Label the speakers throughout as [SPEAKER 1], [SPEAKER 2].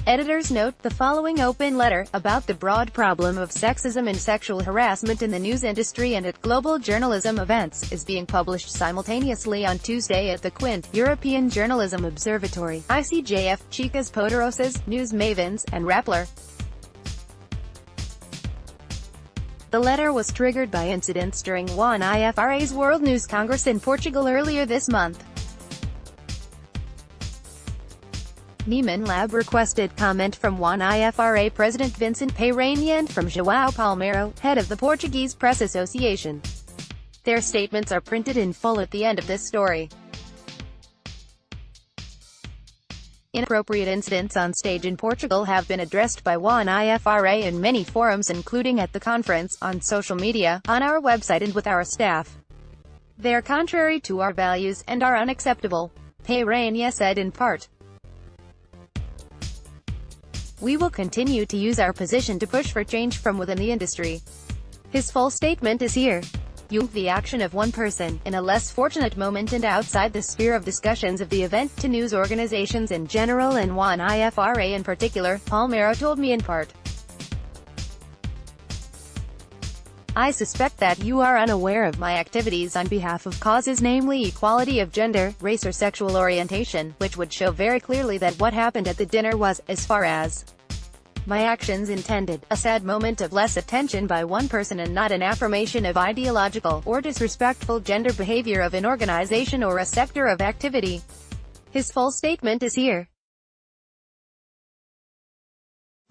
[SPEAKER 1] Editors note, the following open letter, about the broad problem of sexism and sexual harassment in the news industry and at global journalism events, is being published simultaneously on Tuesday at the Quint, European Journalism Observatory, ICJF, Chicas Poderosas, NewsMavens, and Rappler. The letter was triggered by incidents during WAN-IFRA's World News Congress in Portugal earlier this month. Nieman Lab requested comment from WAN-IFRA President Vincent Peyregne and from João Palmeiro, head of the Portuguese Press Association. Their statements are printed in full at the end of this story. Inappropriate incidents on stage in Portugal have been addressed by WAN-IFRA in many forums, including at the conference, on social media, on our website and with our staff. They are contrary to our values, and are unacceptable, Peyregne said in part. We will continue to use our position to push for change from within the industry. His full statement is here. The action of one person, in a less fortunate moment and outside the sphere of discussions of the event, to news organizations in general and WAN-IFRA in particular, Palmeiro told me in part. I suspect that you are unaware of my activities on behalf of causes namely equality of gender, race or sexual orientation, which would show very clearly that what happened at the dinner was, as far as my actions intended, a sad moment of less attention by one person and not an affirmation of ideological, or disrespectful gender behavior of an organization or a sector of activity. His full statement is here.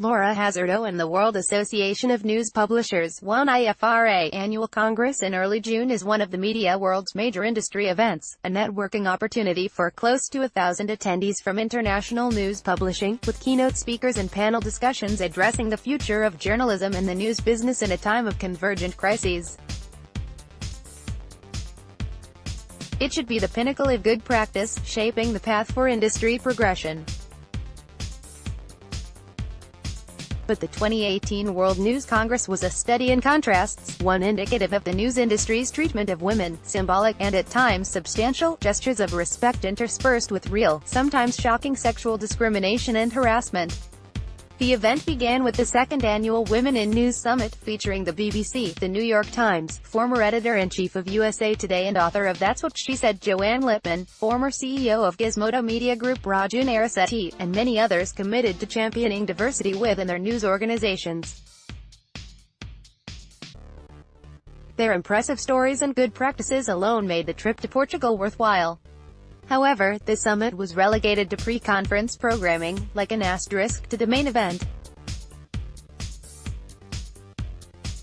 [SPEAKER 1] Laura Hazardo and the World Association of News Publishers WAN-IFRA Annual Congress in early June is one of the media world's major industry events, a networking opportunity for close to 1,000 attendees from international news publishing, with keynote speakers and panel discussions addressing the future of journalism and the news business in a time of convergent crises. It should be the pinnacle of good practice, shaping the path for industry progression. But the 2018 World News Congress was a study in contrasts, one indicative of the news industry's treatment of women, symbolic, and at times substantial, gestures of respect interspersed with real, sometimes shocking sexual discrimination and harassment. The event began with the second annual Women in News Summit, featuring the BBC, The New York Times, former editor-in-chief of USA Today and author of That's What She Said Joanne Lippman, former CEO of Gizmodo Media Group Raju Narisetti, and many others committed to championing diversity within their news organizations. Their impressive stories and good practices alone made the trip to Portugal worthwhile. However, the summit was relegated to pre-conference programming, like an asterisk to the main event.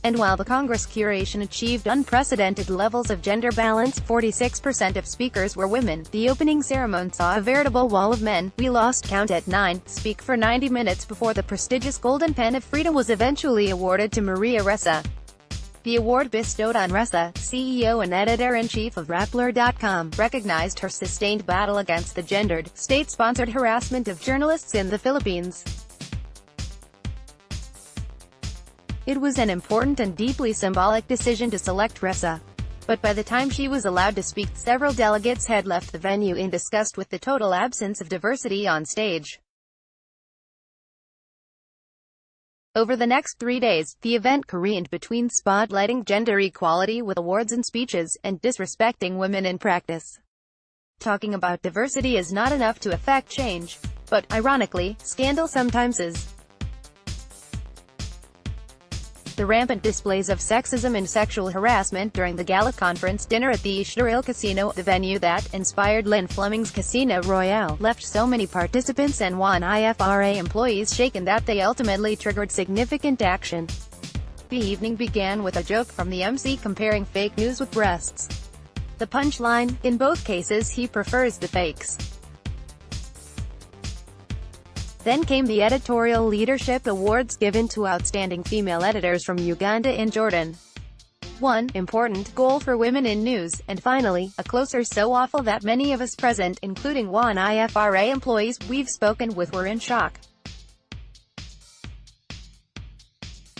[SPEAKER 1] And while the Congress curation achieved unprecedented levels of gender balance, 46% of speakers were women, the opening ceremony saw a veritable wall of men. We lost count at 9, speak for 90 minutes before the prestigious Golden Pen of Freedom was eventually awarded to Maria Ressa. The award, bestowed on Ressa, CEO and editor-in-chief of Rappler.com, recognized her sustained battle against the gendered, state-sponsored harassment of journalists in the Philippines. It was an important and deeply symbolic decision to select Ressa. But by the time she was allowed to speak, several delegates had left the venue in disgust with the total absence of diversity on stage. Over the next 3 days, the event careened between spotlighting gender equality with awards and speeches, and disrespecting women in practice. Talking about diversity is not enough to effect change. But, ironically, scandal sometimes is. The rampant displays of sexism and sexual harassment during the gala conference dinner at the Estoril Casino, the venue that inspired Lynn Fleming's Casino Royale, left so many participants and WAN-IFRA employees shaken that they ultimately triggered significant action. The evening began with a joke from the MC comparing fake news with breasts. The punchline: in both cases he prefers the fakes. Then came the Editorial Leadership Awards given to outstanding female editors from Uganda and Jordan. One important goal for women in news, and finally, a closer so awful that many of us present, including WAN-IFRA employees we've spoken with, were in shock.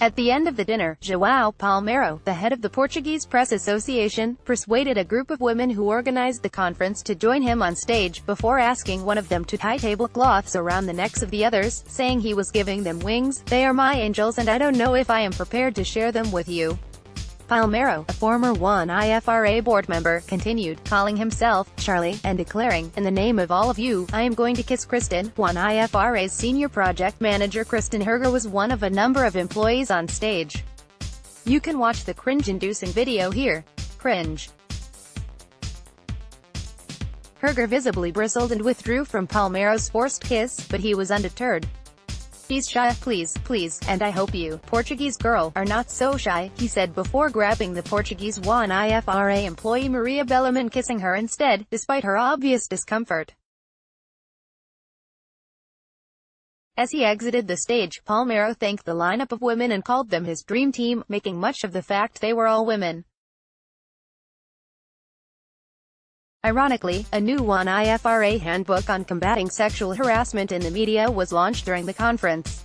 [SPEAKER 1] At the end of the dinner, João Palmeiro, the head of the Portuguese Press Association, persuaded a group of women who organized the conference to join him on stage, before asking one of them to tie tablecloths around the necks of the others, saying he was giving them wings. "They are my angels and I don't know if I am prepared to share them with you." Palmeiro, a former WAN-IFRA board member, continued, calling himself Charlie, and declaring, "In the name of all of you, I am going to kiss Kristen." WAN-IFRA's senior project manager Kristen Herger was one of a number of employees on stage. You can watch the cringe-inducing video here. Cringe. Herger visibly bristled and withdrew from Palmeiro's forced kiss, but he was undeterred. "She's shy, please, and I hope you, Portuguese girl, are not so shy," he said before grabbing the Portuguese WAN-IFRA employee Maria Bellum and kissing her instead, despite her obvious discomfort. As he exited the stage, Palmeiro thanked the lineup of women and called them his dream team, making much of the fact they were all women. Ironically, a new WAN-IFRA handbook on combating sexual harassment in the media was launched during the conference.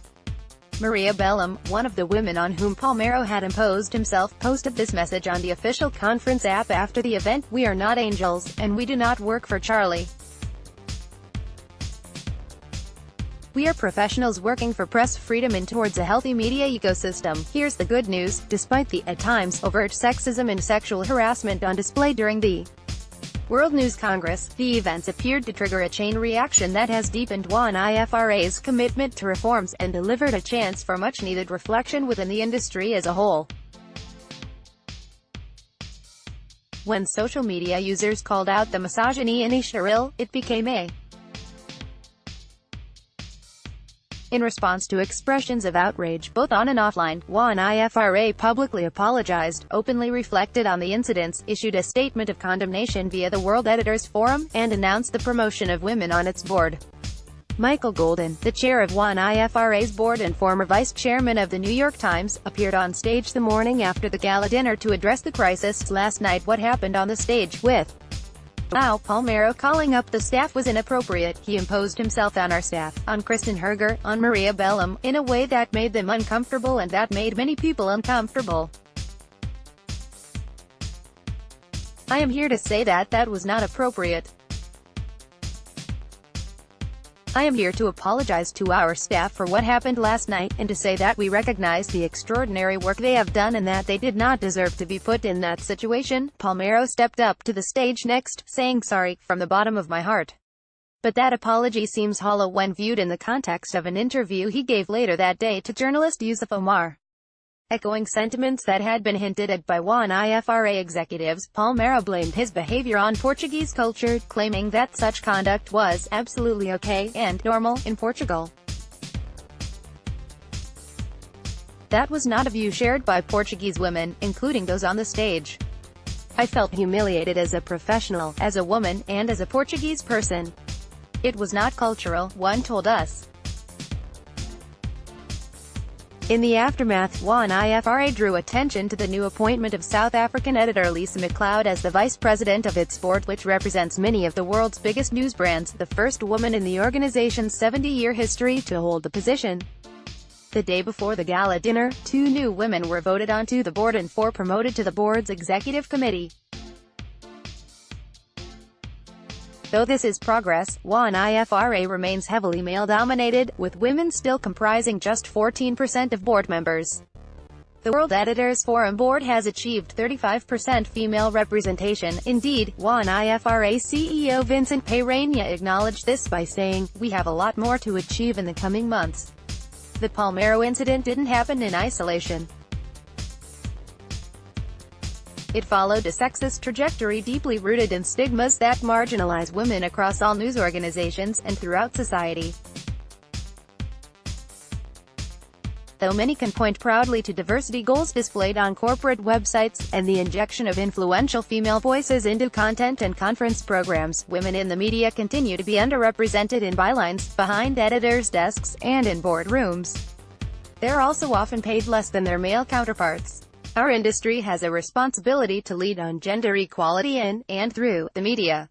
[SPEAKER 1] Maria Bellum, one of the women on whom Palmeiro had imposed himself, posted this message on the official conference app after the event: "We are not angels, and we do not work for Charlie. We are professionals working for press freedom and towards a healthy media ecosystem. Here's the good news: despite the, at times, overt sexism and sexual harassment on display during the World News Congress, the events appeared to trigger a chain reaction that has deepened WAN-IFRA's commitment to reforms, and delivered a chance for much-needed reflection within the industry as a whole." When social media users called out the misogyny in Israel, it became a In response to expressions of outrage, both on and offline, WAN-IFRA publicly apologized, openly reflected on the incidents, issued a statement of condemnation via the World Editors Forum, and announced the promotion of women on its board. Michael Golden, the chair of WAN-IFRA's board and former vice chairman of the New York Times, appeared on stage the morning after the gala dinner to address the crisis. "Last night what happened on the stage, with João Palmeiro calling up the staff, was inappropriate. He imposed himself on our staff, on Kristen Herger, on Maria Bellum, in a way that made them uncomfortable and that made many people uncomfortable. I am here to say that that was not appropriate. I am here to apologize to our staff for what happened last night, and to say that we recognize the extraordinary work they have done and that they did not deserve to be put in that situation." Palmeiro stepped up to the stage next, saying, "Sorry, from the bottom of my heart. But that apology seems hollow when viewed in the context of an interview he gave later that day to journalist Yusuf Omar." Echoing sentiments that had been hinted at by WAN-IFRA executives, Palmeiro blamed his behavior on Portuguese culture, claiming that such conduct was absolutely okay and normal in Portugal. That was not a view shared by Portuguese women, including those on the stage. "I felt humiliated as a professional, as a woman, and as a Portuguese person. It was not cultural," one told us. In the aftermath, WAN-IFRA drew attention to the new appointment of South African editor Lisa McLeod as the vice president of its board, which represents many of the world's biggest news brands, the first woman in the organization's 70-year history to hold the position. The day before the gala dinner, 2 new women were voted onto the board and 4 promoted to the board's executive committee. Though this is progress, WAN-IFRA remains heavily male-dominated, with women still comprising just 14% of board members. The World Editors Forum board has achieved 35% female representation. Indeed, WAN-IFRA CEO Vincent Peyregne acknowledged this by saying, "We have a lot more to achieve in the coming months." The Palmeiro incident didn't happen in isolation. It followed a sexist trajectory deeply rooted in stigmas that marginalize women across all news organizations, and throughout society. Though many can point proudly to diversity goals displayed on corporate websites, and the injection of influential female voices into content and conference programs, women in the media continue to be underrepresented in bylines, behind editors' desks, and in boardrooms. They're also often paid less than their male counterparts. Our industry has a responsibility to lead on gender equality in, and through, the media.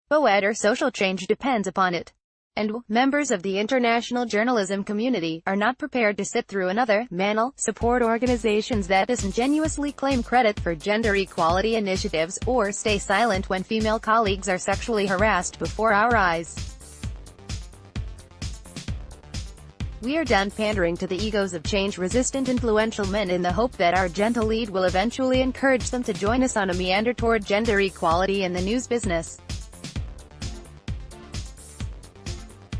[SPEAKER 1] Whether social change depends upon it. and members of the international journalism community, are not prepared to sit through another manel support organizations that disingenuously claim credit for gender equality initiatives, or stay silent when female colleagues are sexually harassed before our eyes. We are done pandering to the egos of change-resistant influential men in the hope that our gentle lead will eventually encourage them to join us on a meander toward gender equality in the news business.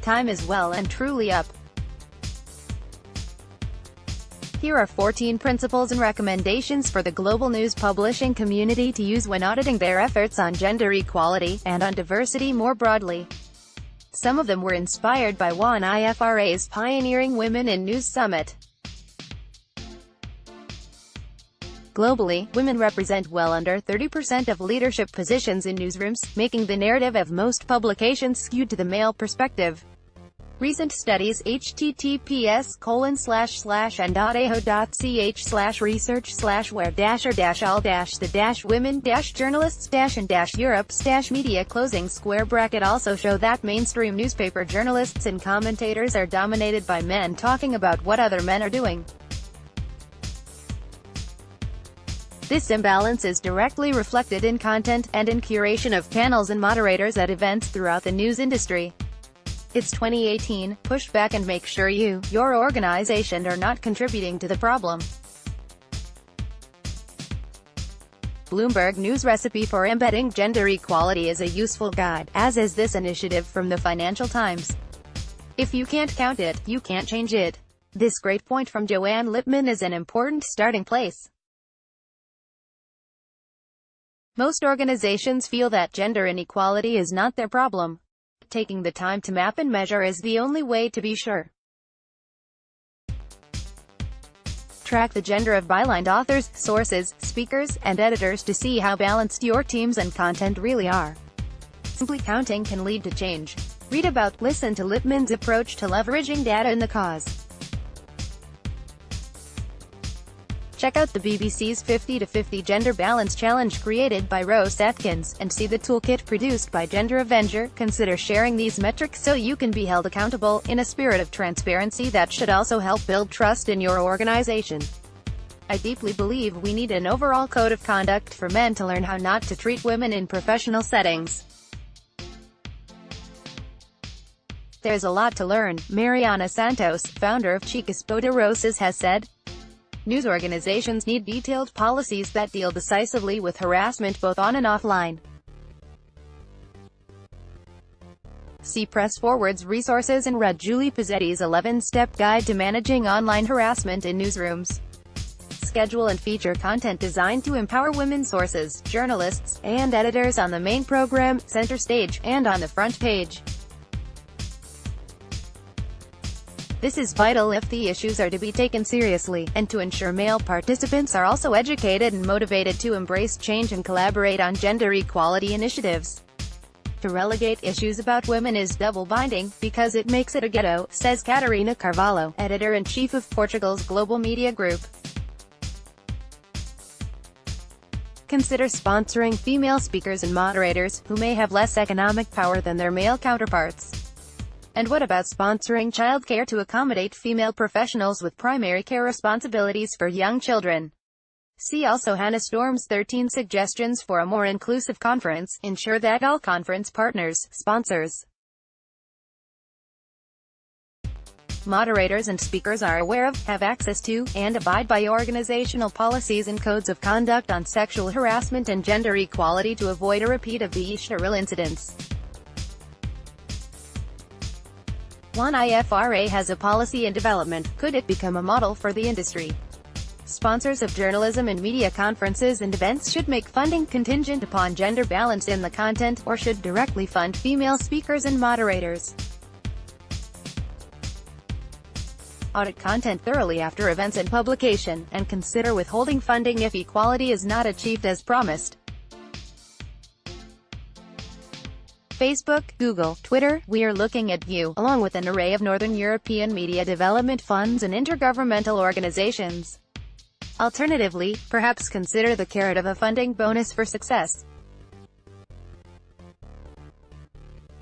[SPEAKER 1] Time is well and truly up. Here are 14 principles and recommendations for the global news publishing community to use when auditing their efforts on gender equality, and on diversity more broadly. Some of them were inspired by WAN-IFRA's Pioneering Women in News Summit. Globally, women represent well under 30% of leadership positions in newsrooms, making the narrative of most publications skewed to the male perspective. Recent studies, https://and.aho.ch/research/where-all-the-women-journalists-and-Europe-media also show that mainstream newspaper journalists and commentators are dominated by men talking about what other men are doing. This imbalance is directly reflected in content, and in curation of panels and moderators at events throughout the news industry. It's 2018, push back and make sure your organization are not contributing to the problem. Bloomberg News Recipe for Embedding Gender Equality is a useful guide, as is this initiative from the Financial Times. If you can't count it, you can't change it. This great point from Joanne Lippman is an important starting place. Most organizations feel that gender inequality is not their problem. Taking the time to map and measure is the only way to be sure. Track the gender of bylined authors, sources, speakers, and editors to see how balanced your teams and content really are. Simply counting can lead to change. Read about, listen to Lippman's approach to leveraging data in the cause. Check out the BBC's 50 to 50 Gender Balance Challenge created by Rose Atkins, and see the toolkit produced by Gender Avenger. Consider sharing these metrics so you can be held accountable, in a spirit of transparency that should also help build trust in your organization. I deeply believe we need an overall code of conduct for men to learn how not to treat women in professional settings. There's a lot to learn, Mariana Santos, founder of Chicas Poderosas, has said. News organizations need detailed policies that deal decisively with harassment both on and offline. See Press Forward's resources and read Julie Pizzetti's 11-step guide to managing online harassment in newsrooms. Schedule and feature content designed to empower women sources, journalists, and editors on the main program, center stage, and on the front page. This is vital if the issues are to be taken seriously, and to ensure male participants are also educated and motivated to embrace change and collaborate on gender equality initiatives. To relegate issues about women is double-binding, because it makes it a ghetto, says Catarina Carvalho, editor-in-chief of Portugal's global media group. Consider sponsoring female speakers and moderators, who may have less economic power than their male counterparts. And what about sponsoring childcare to accommodate female professionals with primary care responsibilities for young children? See also Hannah Storm's 13 suggestions for a more inclusive conference. Ensure that all conference partners, sponsors, moderators and speakers are aware of, have access to, and abide by organizational policies and codes of conduct on sexual harassment and gender equality to avoid a repeat of the Israel incidents. WAN-IFRA has a policy in development. Could it become a model for the industry? Sponsors of journalism and media conferences and events should make funding contingent upon gender balance in the content, or should directly fund female speakers and moderators. Audit content thoroughly after events and publication, and consider withholding funding if equality is not achieved as promised. Facebook, Google, Twitter, we are looking at you, along with an array of Northern European media development funds and intergovernmental organizations. Alternatively, perhaps consider the carrot of a funding bonus for success.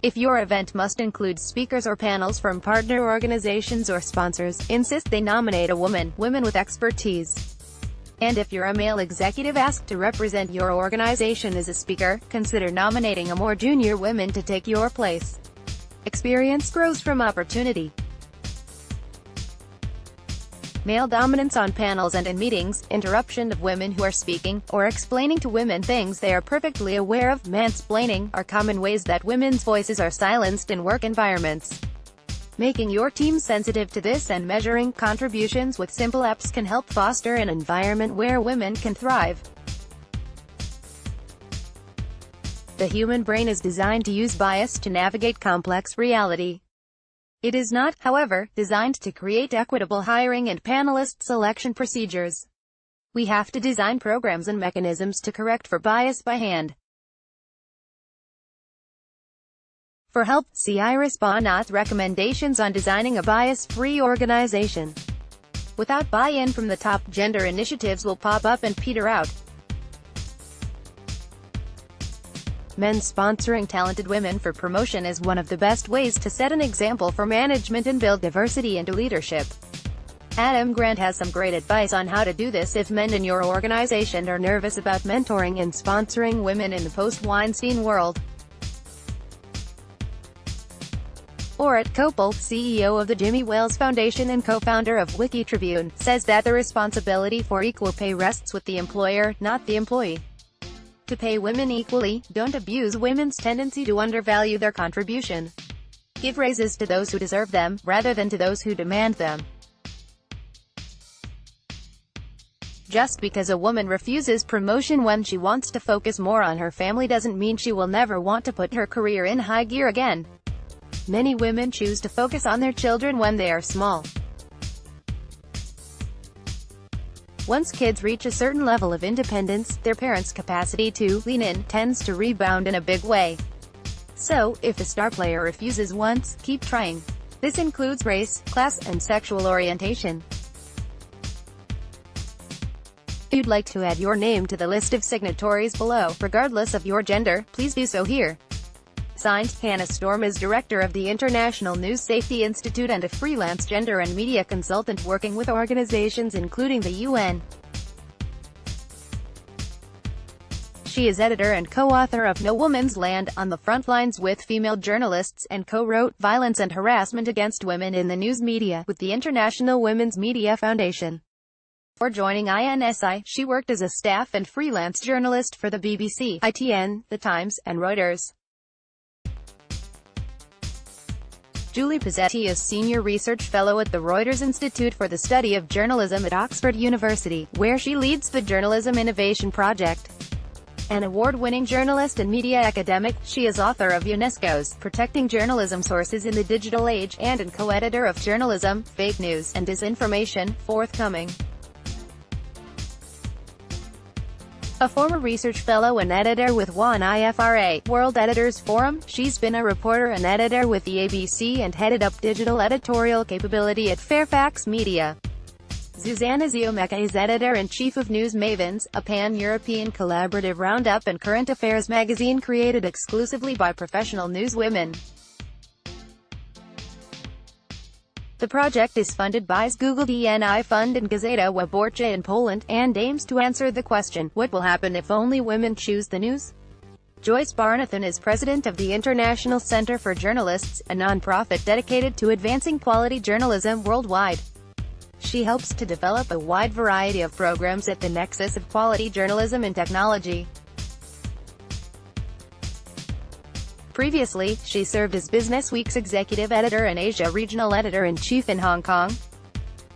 [SPEAKER 1] If your event must include speakers or panels from partner organizations or sponsors, insist they nominate a woman, women with expertise. And if you're a male executive asked to represent your organization as a speaker, consider nominating a more junior woman to take your place. Experience grows from opportunity. Male dominance on panels and in meetings, interruption of women who are speaking, or explaining to women things they are perfectly aware of, mansplaining, are common ways that women's voices are silenced in work environments. Making your team sensitive to this and measuring contributions with simple apps can help foster an environment where women can thrive. The human brain is designed to use bias to navigate complex reality. It is not, however, designed to create equitable hiring and panelist selection procedures. We have to design programs and mechanisms to correct for bias by hand. For help, see Iris Bonat's recommendations on designing a bias-free organization. Without buy-in from the top, gender initiatives will pop up and peter out. Men sponsoring talented women for promotion is one of the best ways to set an example for management and build diversity into leadership. Adam Grant has some great advice on how to do this if men in your organization are nervous about mentoring and sponsoring women in the post-Weinstein world. Orit Kopel, CEO of the Jimmy Wales Foundation and co-founder of Wiki Tribune, says that the responsibility for equal pay rests with the employer, not the employee. To pay women equally, don't abuse women's tendency to undervalue their contribution. Give raises to those who deserve them, rather than to those who demand them. Just because a woman refuses promotion when she wants to focus more on her family doesn't mean she will never want to put her career in high gear again. Many women choose to focus on their children when they are small. Once kids reach a certain level of independence, their parents' capacity to lean in tends to rebound in a big way. So, if the star player refuses once, keep trying. This includes race, class, and sexual orientation. If you'd like to add your name to the list of signatories below, regardless of your gender, please do so here. Signed, Hannah Storm is director of the International News Safety Institute and a freelance gender and media consultant working with organizations including the UN. She is editor and co-author of No Woman's Land, On the Front Lines with Female Journalists, and co-wrote Violence and Harassment Against Women in the News Media with the International Women's Media Foundation. Before joining INSI, she worked as a staff and freelance journalist for the BBC, ITN, The Times, and Reuters. Julie Pizzetti is Senior Research Fellow at the Reuters Institute for the Study of Journalism at Oxford University, where she leads the Journalism Innovation Project. An award-winning journalist and media academic, she is author of UNESCO's Protecting Journalism Sources in the Digital Age, and an co-editor of Journalism, Fake News, and Disinformation, forthcoming. A former research fellow and editor with WAN-IFRA, World Editors Forum, she's been a reporter and editor with the ABC and headed up digital editorial capability at Fairfax Media. Zuzanna Ziomeka is editor-in-chief of NewsMavens, a pan-European collaborative roundup and current affairs magazine created exclusively by professional newswomen. The project is funded by Google DNI Fund and Gazeta Wyborcza in Poland, and aims to answer the question, what will happen if only women choose the news? Joyce Barnathan is president of the International Center for Journalists, a non-profit dedicated to advancing quality journalism worldwide. She helps to develop a wide variety of programs at the nexus of quality journalism and technology. Previously, she served as Business Week's executive editor and Asia regional editor-in-chief in Hong Kong.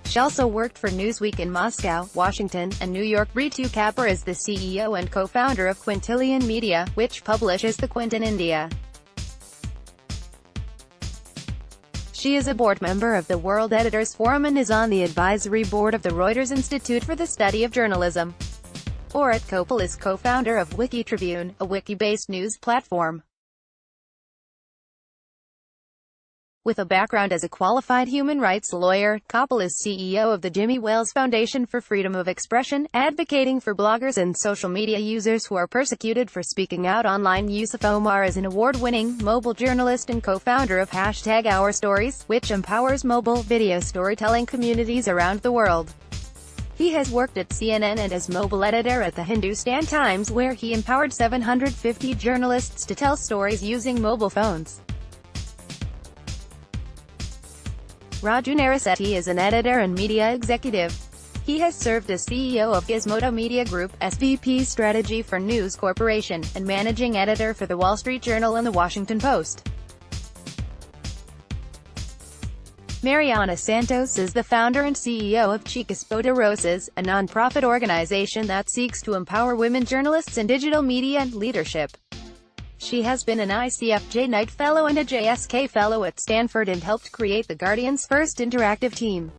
[SPEAKER 1] She also worked for Newsweek in Moscow, Washington, and New York. Ritu Kapur is the CEO and co-founder of Quintillion Media, which publishes the Quint in India. She is a board member of the World Editors Forum and is on the advisory board of the Reuters Institute for the Study of Journalism. Orit Kopel is co-founder of Wiki Tribune, a wiki-based news platform. With a background as a qualified human rights lawyer, Koppel is CEO of the Jimmy Wales Foundation for Freedom of Expression, advocating for bloggers and social media users who are persecuted for speaking out online. Yusuf Omar is an award-winning mobile journalist and co-founder of #OurStories, which empowers mobile video storytelling communities around the world. He has worked at CNN and as mobile editor at the Hindustan Times, where he empowered 750 journalists to tell stories using mobile phones. Raju Narasetti is an editor and media executive. He has served as CEO of Gizmodo Media Group, SVP Strategy for News Corporation, and managing editor for The Wall Street Journal and The Washington Post. Mariana Santos is the founder and CEO of Chicas Poderosas, a non-profit organization that seeks to empower women journalists in digital media and leadership. She has been an ICFJ Knight Fellow and a JSK Fellow at Stanford and helped create The Guardian's first interactive team.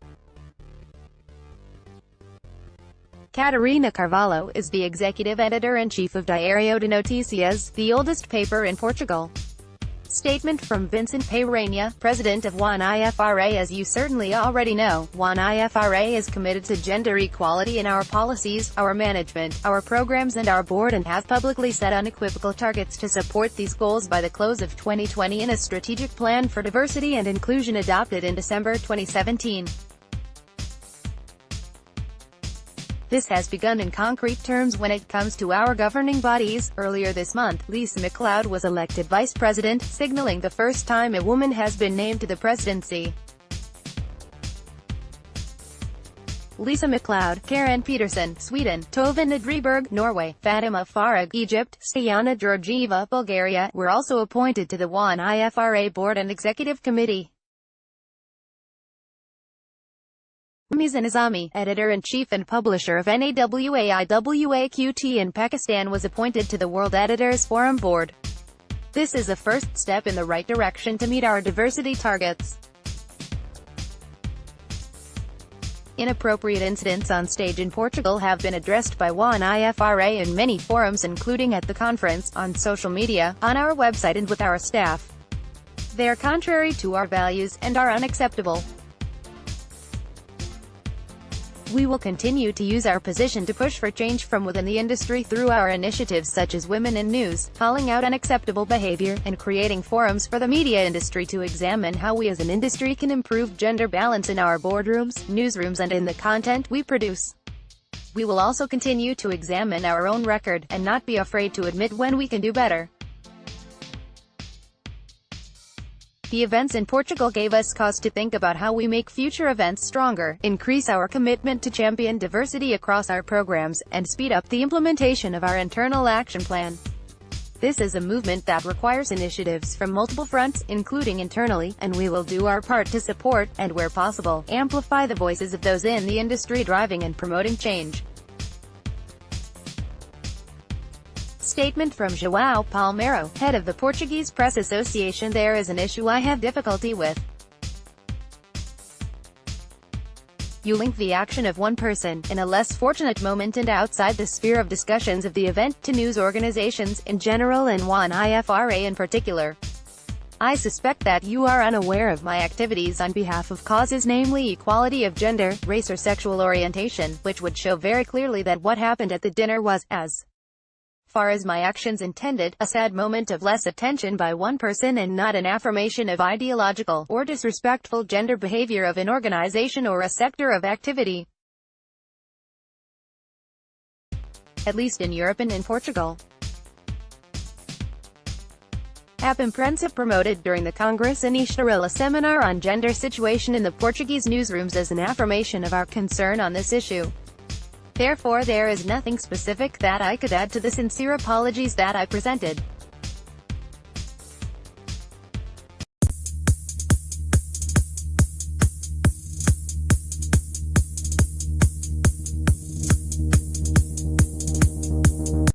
[SPEAKER 1] Catarina Carvalho is the executive editor-in-chief of Diário de Notícias, the oldest paper in Portugal. Statement from Vincent Peyregne, president of WAN-IFRA. As you certainly already know, WAN-IFRA is committed to gender equality in our policies, our management, our programs and our board, and have publicly set unequivocal targets to support these goals by the close of 2020 in a strategic plan for diversity and inclusion adopted in December 2017. This has begun in concrete terms when it comes to our governing bodies. Earlier this month, Lisa MacLeod was elected vice president, signaling the first time a woman has been named to the presidency. Lisa MacLeod, Karen Peterson, Sweden, Tove Nedreberg, Norway, Fatima Farag, Egypt, Stojana Georgieva, Bulgaria, were also appointed to the WAN-IFRA board and executive committee. Miza Nizami, editor-in-chief and publisher of NAWAIWAQT in Pakistan, was appointed to the World Editors Forum board. This is a first step in the right direction to meet our diversity targets. Inappropriate incidents on stage in Portugal have been addressed by WAN-IFRA in many forums, including at the conference, on social media, on our website and with our staff. They are contrary to our values, and are unacceptable. We will continue to use our position to push for change from within the industry through our initiatives such as Women in News, calling out unacceptable behavior, and creating forums for the media industry to examine how we as an industry can improve gender balance in our boardrooms, newsrooms and in the content we produce. We will also continue to examine our own record, and not be afraid to admit when we can do better. The events in Portugal gave us cause to think about how we make future events stronger, increase our commitment to champion diversity across our programs, and speed up the implementation of our internal action plan. This is a movement that requires initiatives from multiple fronts, including internally, and we will do our part to support, and where possible, amplify the voices of those in the industry driving and promoting change. Statement from João Palmeiro, head of the Portuguese Press Association. There is an issue I have difficulty with. You link the action of one person, in a less fortunate moment and outside the sphere of discussions of the event, to news organizations in general and WAN-IFRA in particular. I suspect that you are unaware of my activities on behalf of causes namely equality of gender, race or sexual orientation, which would show very clearly that what happened at the dinner was, as far as my actions intended, a sad moment of less attention by one person and not an affirmation of ideological or disrespectful gender behavior of an organization or a sector of activity. At least in Europe and in Portugal. A imprensa promoted during the Congress in Estoril a seminar on gender situation in the Portuguese newsrooms as an affirmation of our concern on this issue. Therefore there is nothing specific that I could add to the sincere apologies that I presented.